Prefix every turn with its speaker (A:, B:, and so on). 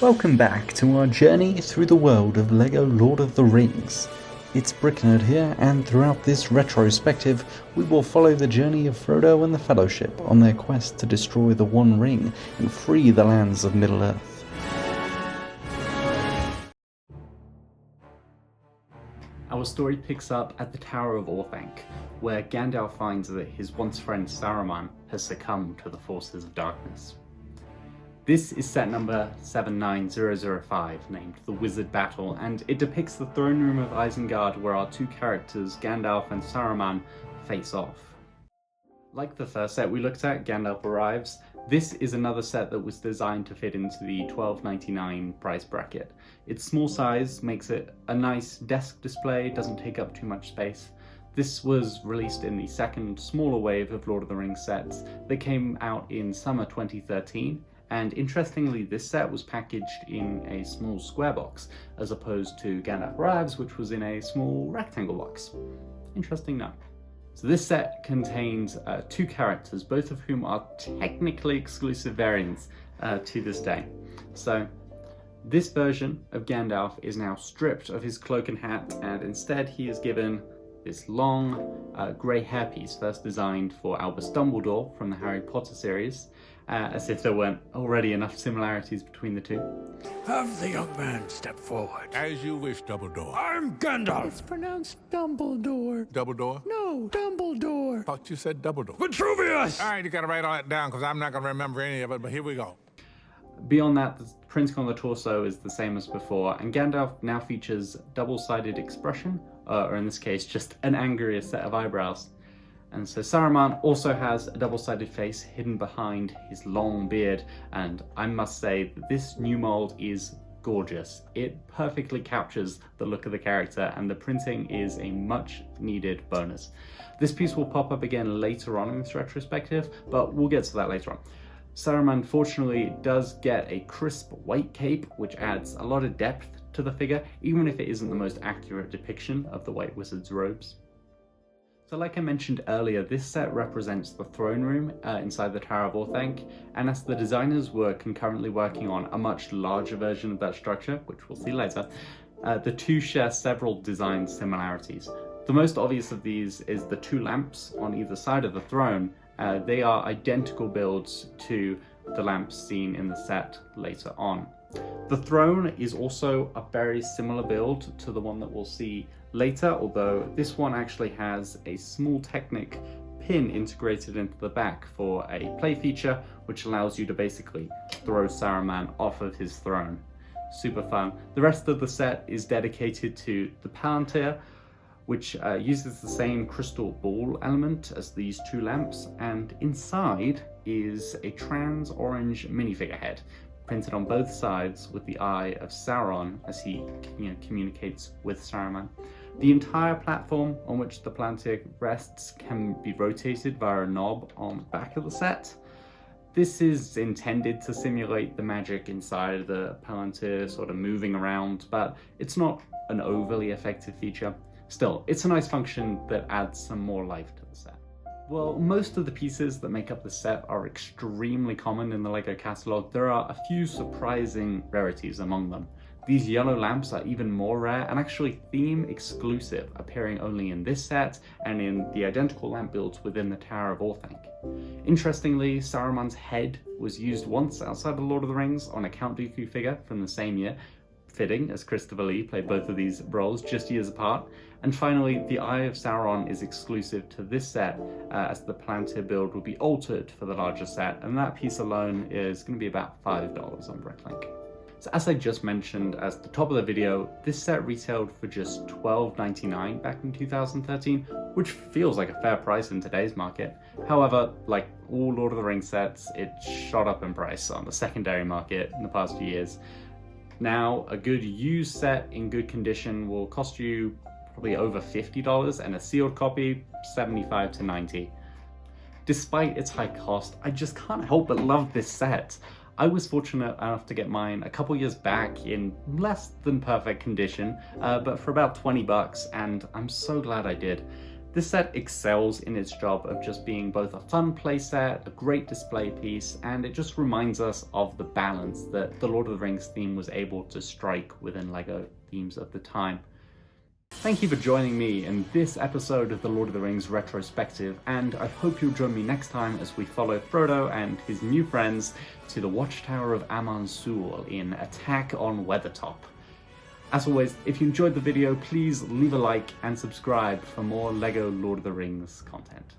A: Welcome back to our journey through the world of LEGO Lord of the Rings. It's Bricknerd here, and throughout this retrospective, we will follow the journey of Frodo and the Fellowship on their quest to destroy the One Ring and free the lands of Middle-earth.
B: Our story picks up at the Tower of Orthanc, where Gandalf finds that his once friend Saruman has succumbed to the forces of darkness. This is set number 79005, named The Wizard Battle, and it depicts the throne room of Isengard where our two characters, Gandalf and Saruman, face off. Like the first set we looked at, Gandalf Arrives, this is another set that was designed to fit into the $12.99 price bracket. Its small size makes it a nice desk display, doesn't take up too much space. This was released in the second, smaller wave of Lord of the Rings sets that came out in summer 2013. And interestingly, this set was packaged in a small square box, as opposed to Gandalf Arrives, which was in a small rectangle box. Interesting note. So this set contains two characters, both of whom are technically exclusive variants to this day. So this version of Gandalf is now stripped of his cloak and hat, and instead he is given this long grey hairpiece, first designed for Albus Dumbledore from the Harry Potter series, as if there weren't already enough similarities between the two.
C: Have the young man step forward.
D: As you wish, Dumbledore.
C: I'm Gandalf.
E: It's pronounced Dumbledore.
D: Dumbledore?
E: No, Dumbledore.
D: Thought you said Dumbledore.
C: Vitruvius!
D: All right, you gotta write all that down because I'm not gonna remember any of it, but here we go.
B: Beyond that, the printing on the torso is the same as before, and Gandalf now features double-sided expression, or in this case, just an angrier set of eyebrows. And so Saruman also has a double-sided face hidden behind his long beard, and I must say that this new mold is gorgeous. It perfectly captures the look of the character, and the printing is a much-needed bonus. This piece will pop up again later on in this retrospective, but we'll get to that later on. Saruman fortunately does get a crisp white cape, which adds a lot of depth to the figure, even if it isn't the most accurate depiction of the White Wizard's robes. So like I mentioned earlier, this set represents the throne room inside the Tower of Orthanc, and as the designers were concurrently working on a much larger version of that structure, which we'll see later, the two share several design similarities. The most obvious of these is the two lamps on either side of the throne. They are identical builds to the lamps seen in the set later on. The throne is also a very similar build to the one that we'll see later, although this one actually has a small Technic pin integrated into the back for a play feature, which allows you to basically throw Saruman off of his throne. Super fun. The rest of the set is dedicated to the Palantir, which uses the same crystal ball element as these two lamps, and inside is a trans-orange minifigure head, printed on both sides with the eye of Sauron as he communicates with Saruman. The entire platform on which the Palantir rests can be rotated via a knob on the back of the set. This is intended to simulate the magic inside the Palantir sort of moving around, but it's not an overly effective feature. Still, it's a nice function that adds some more life to the set. Well, most of the pieces that make up the set are extremely common in the LEGO catalogue. There are a few surprising rarities among them. These yellow lamps are even more rare and actually theme exclusive, appearing only in this set and in the identical lamp builds within the Tower of Orthanc. Interestingly, Saruman's head was used once outside of Lord of the Rings on a Count Dooku figure from the same year, fitting as Christopher Lee played both of these roles just years apart. And finally, the Eye of Sauron is exclusive to this set, as the Palantir build will be altered for the larger set, and that piece alone is going to be about $5 on Bricklink. So as I just mentioned at the top of the video, this set retailed for just $12.99 back in 2013, which feels like a fair price in today's market. However, like all Lord of the Rings sets, it shot up in price on the secondary market in the past few years. Now, a good used set in good condition will cost you probably over $50, and a sealed copy, $75 to $90. Despite its high cost, I just can't help but love this set. I was fortunate enough to get mine a couple years back in less than perfect condition, but for about 20 bucks, and I'm so glad I did. This set excels in its job of just being both a fun playset, a great display piece, and it just reminds us of the balance that the Lord of the Rings theme was able to strike within LEGO themes of the time. Thank you for joining me in this episode of the Lord of the Rings Retrospective, and I hope you'll join me next time as we follow Frodo and his new friends to the Watchtower of Aman-Sul in Attack on Weathertop. As always, if you enjoyed the video, please leave a like and subscribe for more LEGO Lord of the Rings content.